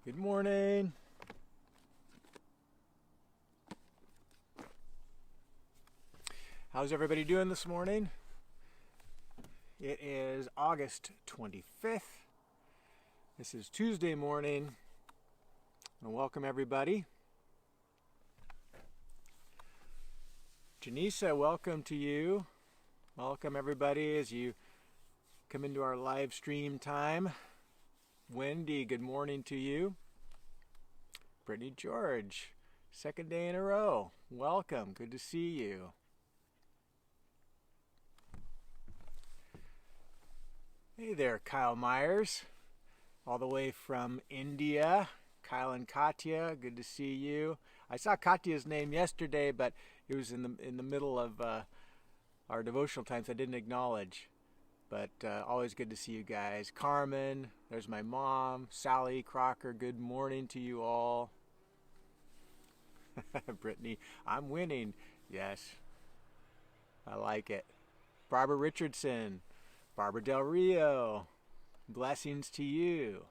Good morning. How's everybody doing this morning? It is August 25th. This is Tuesday morning. And welcome everybody. Janisa, welcome to you. Welcome everybody as you come into our live stream time. Wendy, good morning to you. Brittany George, second day in a row. Welcome. Good to see you. Hey there, Kyle Myers, all the way from India. Kyle and Katya, good to see you. I saw Katya's name yesterday, but it was in the middle of our devotional times. I didn't acknowledge. But always good to see you guys. Carmen, there's my mom. Sally Crocker, good morning to you all. Brittany, I'm winning. Yes, I like it. Barbara Richardson, Barbara Del Rio, blessings to you.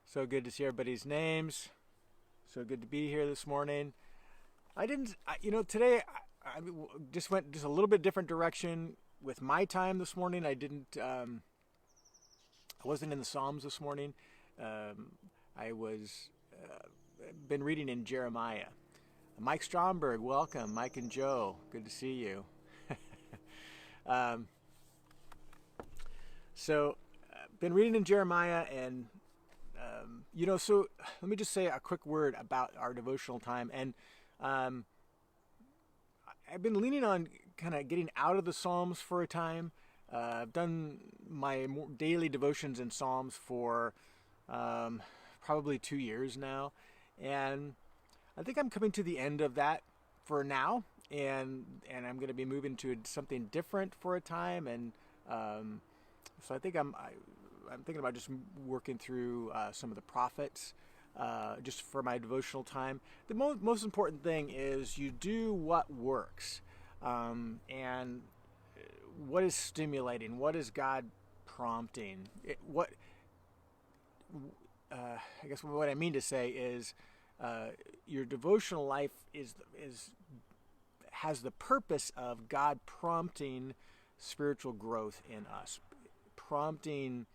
So good to see everybody's names. So good to be here this morning. Today I just went a little bit different direction with my time this morning. I wasn't in the Psalms this morning. I was been reading in Jeremiah. Mike Stromberg, welcome. Mike and Joe, good to see you. Been reading in Jeremiah, and so let me just say a quick word about our devotional time. And I've been leaning on kind of getting out of the Psalms for a time. I've done my daily devotions in Psalms for probably 2 years now, and I think I'm coming to the end of that for now, and I'm going to be moving to something different for a time, and so I think I'm thinking about just working through some of the prophets. Just for my devotional time. The most important thing is you do what works, and what is stimulating, what is God prompting. I guess what I mean to say is your devotional life has the purpose of God prompting spiritual growth in us, prompting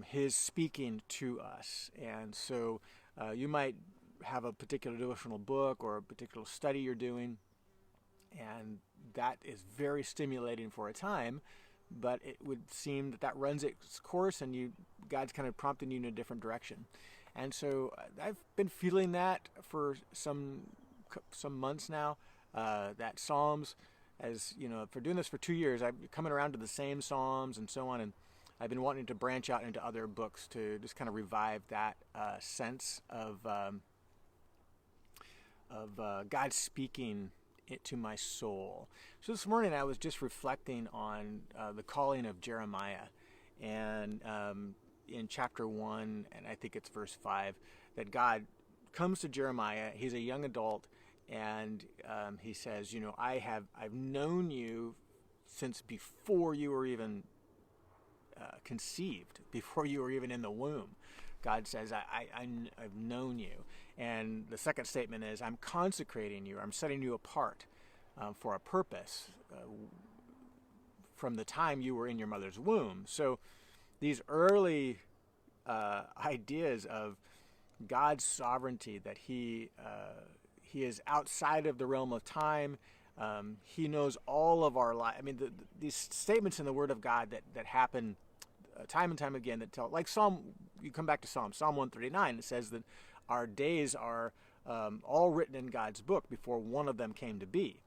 His speaking to us. And so you might have a particular devotional book or a particular study you're doing, and that is very stimulating for a time, but it would seem that runs its course, and God's kind of prompting you in a different direction. And so I've been feeling that for some months now, that Psalms, as you know, for doing this for 2 years, I'm coming around to the same Psalms and so on, and I've been wanting to branch out into other books to just kind of revive that sense of God speaking it to my soul. So this morning I was just reflecting on the calling of Jeremiah, and in chapter 1, and I think it's verse 5, that God comes to Jeremiah. He's a young adult, and he says, I've known you since before you were even conceived, before you were even in the womb. God says, I've known you. And the second statement is, I'm consecrating you. I'm setting you apart for a purpose from the time you were in your mother's womb. So these early ideas of God's sovereignty, that He is outside of the realm of time. He knows all of our life. I mean, these statements in the Word of God that happen time and time again, that tell, like you come back to Psalm 139, it says that our days are all written in God's book before one of them came to be.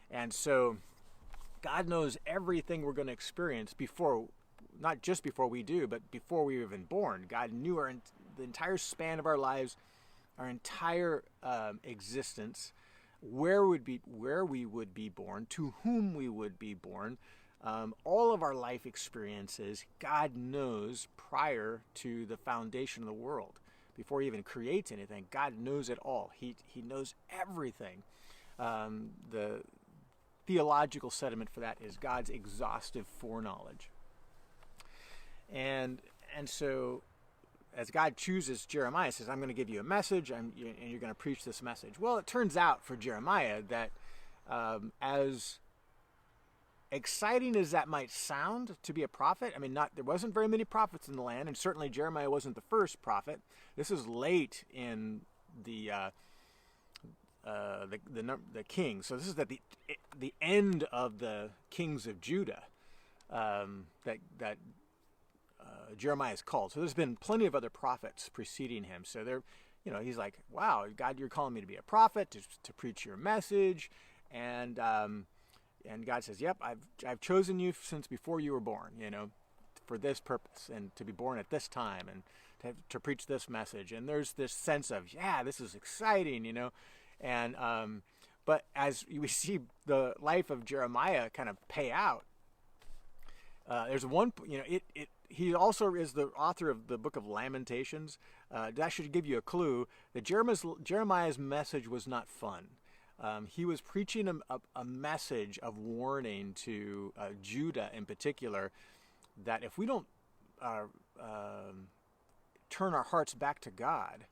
And so God knows everything we're going to experience before, not just before we do, but before we were even born. God knew the entire span of our lives, our entire existence, where we would be born, to whom we would be born. All of our life experiences, God knows prior to the foundation of the world. Before He even creates anything, God knows it all. He knows everything. The theological sentiment for that is God's exhaustive foreknowledge. And so as God chooses Jeremiah, says, I'm going to give you a message, and you're going to preach this message. Well, it turns out for Jeremiah that as exciting as that might sound to be a prophet, I mean, there wasn't very many prophets in the land, and certainly Jeremiah wasn't the first prophet. This is late in the king. So this is at the end of the kings of Judah that Jeremiah is called. So there's been plenty of other prophets preceding him. So he's like, wow, God, you're calling me to be a prophet, to preach your message, and God says, yep, I've chosen you since before you were born, for this purpose, and to be born at this time, and to preach this message. And there's this sense of, yeah, this is exciting, and but as we see the life of Jeremiah kind of pay out, there's one, he also is the author of the book of Lamentations. That should give you a clue that Jeremiah's message was not fun. He was preaching a message of warning to Judah in particular, that if we don't turn our hearts back to God,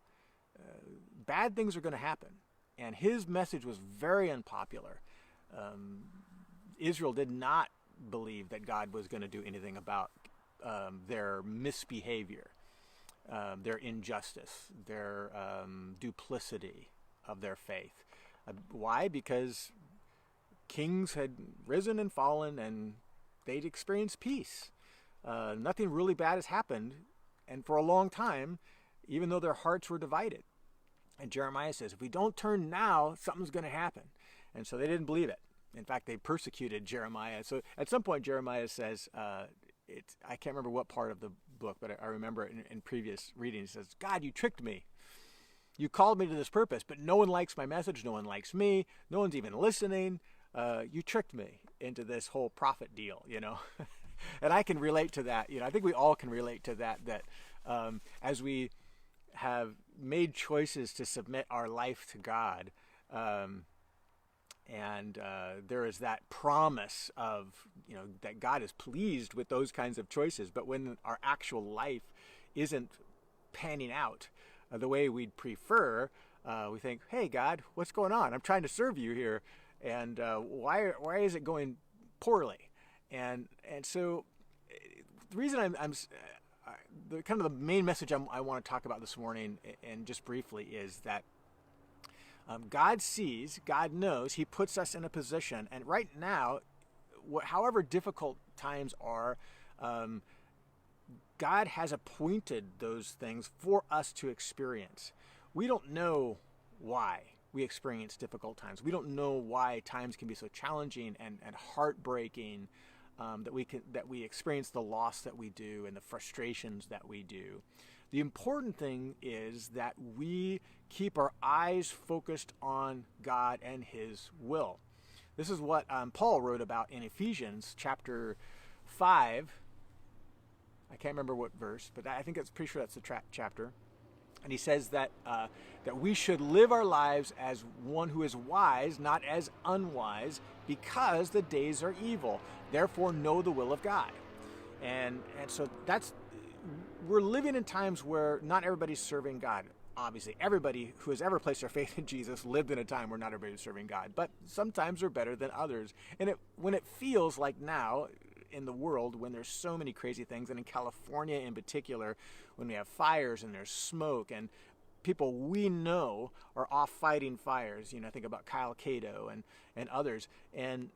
bad things are going to happen. And his message was very unpopular. Israel did not believe that God was going to do anything about their misbehavior, their injustice, their duplicity of their faith. Why? Because kings had risen and fallen, and they'd experienced peace. Nothing really bad has happened, and for a long time, even though their hearts were divided. And Jeremiah says, if we don't turn now, something's going to happen. And so they didn't believe it. In fact, they persecuted Jeremiah. So at some point, Jeremiah says, I can't remember what part of the book, but I remember in previous readings, he says, God, you tricked me. You called me to this purpose, but no one likes my message. No one likes me. No one's even listening. You tricked me into this whole prophet deal, And I can relate to that. I think we all can relate to that as we have made choices to submit our life to God, and there is that promise of, that God is pleased with those kinds of choices. But when our actual life isn't panning out the way we'd prefer, we think, hey, God, what's going on? I'm trying to serve you here. And why is it going poorly? And so the reason the kind of the main message I want to talk about this morning, and just briefly, is that God sees, God knows, he puts us in a position. And right now, however difficult times are, God has appointed those things for us to experience. We don't know why we experience difficult times. We don't know why times can be so challenging and heartbreaking, that we experience the loss that we do and the frustrations that we do. The important thing is that we keep our eyes focused on God and his will. This is what Paul wrote about in Ephesians chapter 5. I can't remember what verse, but I think it's pretty sure that's the chapter. And he says that we should live our lives as one who is wise, not as unwise, because the days are evil. Therefore, know the will of God. And so we're living in times where not everybody's serving God. Obviously, everybody who has ever placed their faith in Jesus lived in a time where not everybody's serving God. But sometimes are better than others. And when it feels like now in the world, when there's so many crazy things, and in California in particular, when we have fires and there's smoke, and people we know are off fighting fires, think about Kyle Cato and others, and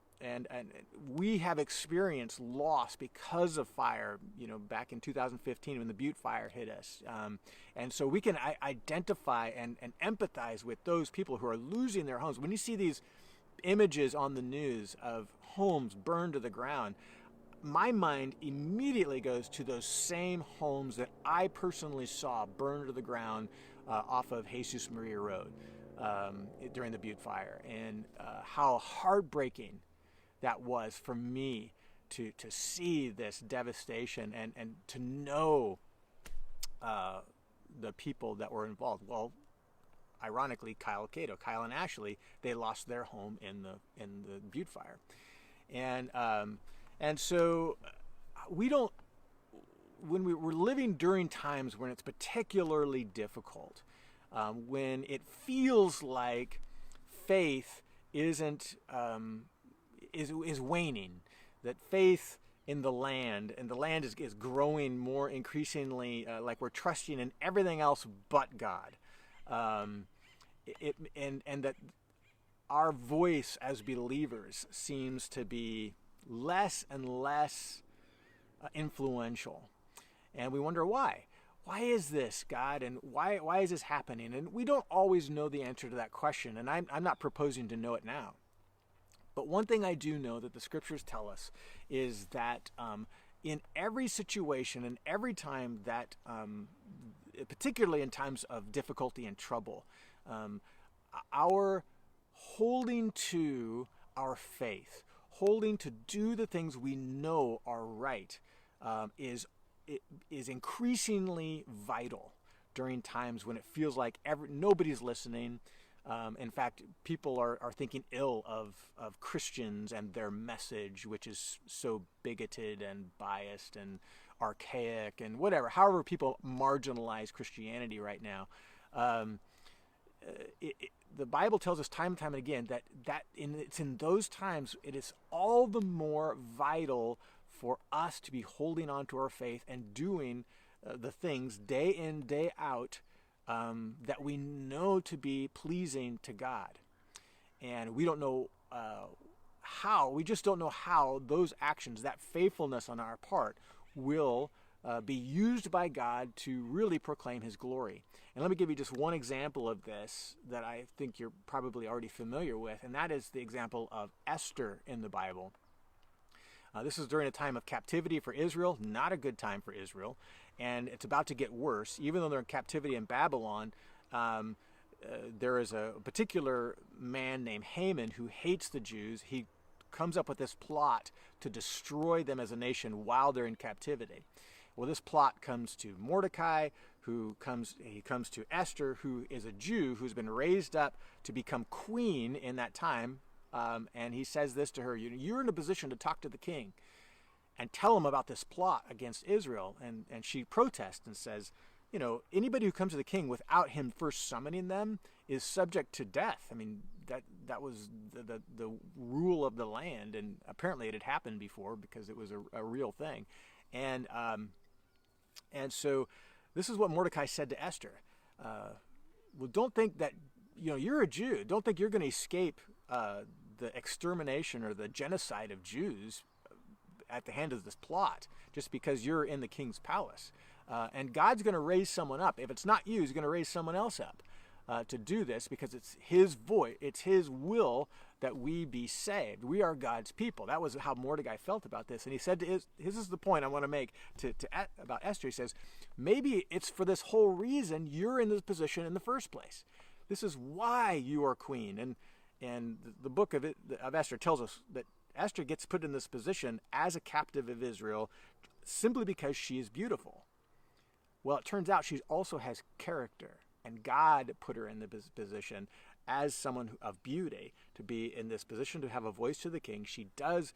we have experienced loss because of fire, back in 2015 when the Butte fire hit us. And so we can identify and empathize with those people who are losing their homes. When you see these images on the news of homes burned to the ground, my mind immediately goes to those same homes that I personally saw burned to the ground off of Jesus Maria Road during the Butte fire, and how heartbreaking that was for me to see this devastation and to know the people that were involved. Well, ironically, Kyle and Ashley, they lost their home in the Butte fire, and so we when we're living during times when it's particularly difficult, when it feels like faith is waning, that faith in the land, and the land is growing more increasingly, like we're trusting in everything else but God, and that our voice as believers seems to be less and less influential, and we wonder why. Why is this, God, and why is this happening? And we don't always know the answer to that question, and I'm not proposing to know it now. But one thing I do know that the scriptures tell us is that in every situation and every time that, particularly in times of difficulty and trouble, our holding to our faith, holding to do the things we know are right, is increasingly vital during times when it feels like nobody's listening. In fact, people are thinking ill of Christians and their message, which is so bigoted and biased and archaic and whatever. However people marginalize Christianity right now. The Bible tells us time and time again that it's in those times it is all the more vital for us to be holding on to our faith and doing the things day in, day out, that we know to be pleasing to God. And we don't know how, we just don't know how those actions, that faithfulness on our part, will be used by God to really proclaim His glory. And let me give you just one example of this that I think you're probably already familiar with, and that is the example of Esther in the Bible. This is during a time of captivity for Israel, not a good time for Israel, and it's about to get worse. Even though they're in captivity in Babylon, there is a particular man named Haman who hates the Jews. He comes up with this plot to destroy them as a nation while they're in captivity. Well, this plot comes to Mordecai, he comes to Esther, who is a Jew who's been raised up to become queen in that time. And he says this to her: you're in a position to talk to the king and tell him about this plot against Israel. And she protests and says, anybody who comes to the king without him first summoning them is subject to death. I mean, that was the rule of the land, and apparently it had happened before because it was a real thing. And so this is what Mordecai said to Esther. Well, don't think that, you're a Jew. Don't think you're going to escape the extermination or the genocide of Jews at the hand of this plot just because you're in the king's palace. And God's going to raise someone up. If it's not you, He's going to raise someone else up to do this, because it's His voice, it's His will that we be saved. We are God's people. That was how Mordecai felt about this. And he said, this is the point I want to make about Esther. He says, maybe it's for this whole reason you're in this position in the first place. This is why you are queen. And the book of Esther tells us that Esther gets put in this position as a captive of Israel simply because she is beautiful. Well, it turns out she also has character, and God put her in the position as someone of beauty to be in this position to have a voice to the king. She does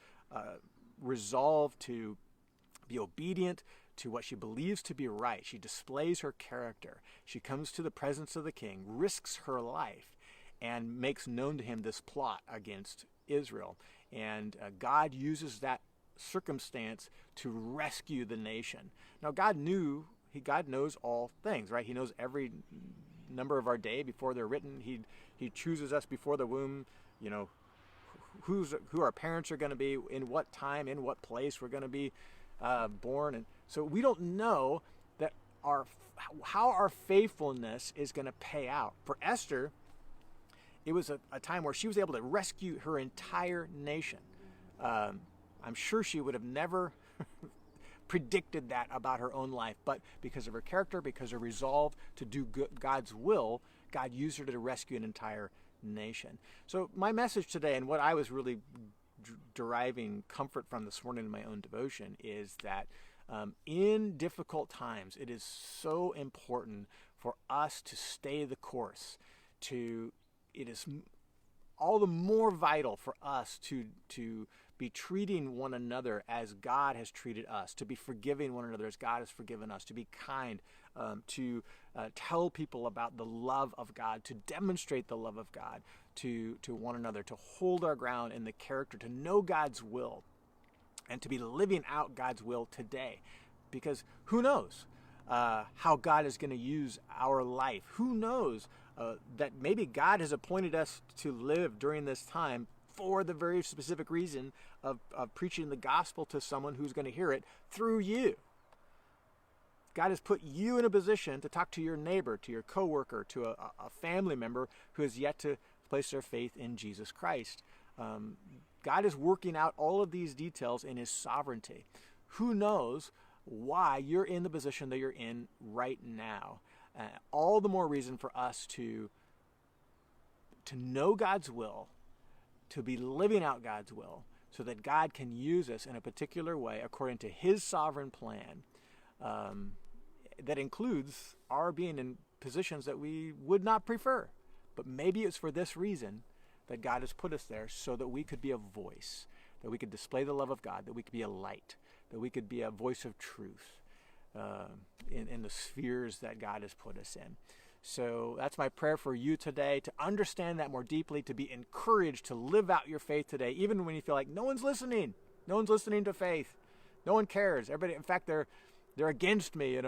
resolve to be obedient to what she believes to be right. She displays her character. She comes to the presence of the king, risks her life, and makes known to him this plot against Israel. And God uses that circumstance to rescue the nation. Now, God knows all things, right? He knows every number of our day before they're written. He chooses us before the womb, who our parents are going to be, in what time, in what place we're going to be born. And so we don't know that how our faithfulness is going to pay out. For Esther, it was a time where she was able to rescue her entire nation. I'm sure she would have never predicted that about her own life, but because of her character, because of her resolve to do God's will, God used her to rescue an entire nation. So my message today, and what I was really deriving comfort from this morning in my own devotion, is that in difficult times, it is so important for us to stay the course. It is all the more vital for us to be treating one another as God has treated us, to be forgiving one another as God has forgiven us, to be kind, to tell people about the love of God, to demonstrate the love of God to one another, to hold our ground in the character, to know God's will, and to be living out God's will today. Because who knows how God is going to use our life? Who knows that maybe God has appointed us to live during this time for the very specific reason of preaching the gospel to someone who's going to hear it through you. God has put you in a position to talk to your neighbor, to your coworker, to a family member who has yet to place their faith in Jesus Christ. God is working out all of these details in his sovereignty. Who knows why you're in the position that you're in right now? All the more reason for us to know God's will, to be living out God's will, so that God can use us in a particular way according to his sovereign plan, that includes our being in positions that we would not prefer. But maybe it's for this reason that God has put us there, so that we could be a voice, that we could display the love of God, that we could be a light, that we could be a voice of truth in the spheres that God has put us in. So that's my prayer for you today, to understand that more deeply, to be encouraged to live out your faith today, even when you feel like no one's listening. No one's listening to faith. No one cares. Everybody, in fact, they're against me.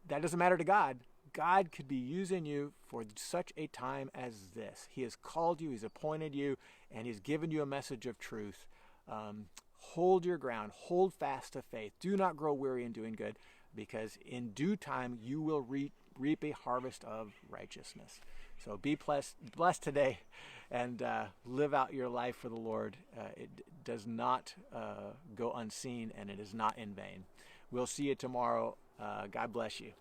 That doesn't matter to God. God could be using you for such a time as this. He has called you, he's appointed you, and he's given you a message of truth. Hold your ground. Hold fast to faith. Do not grow weary in doing good, because in due time you will reap a harvest of righteousness. So be blessed today, and live out your life for the Lord. It does not go unseen, and it is not in vain. We'll see you tomorrow. God bless you.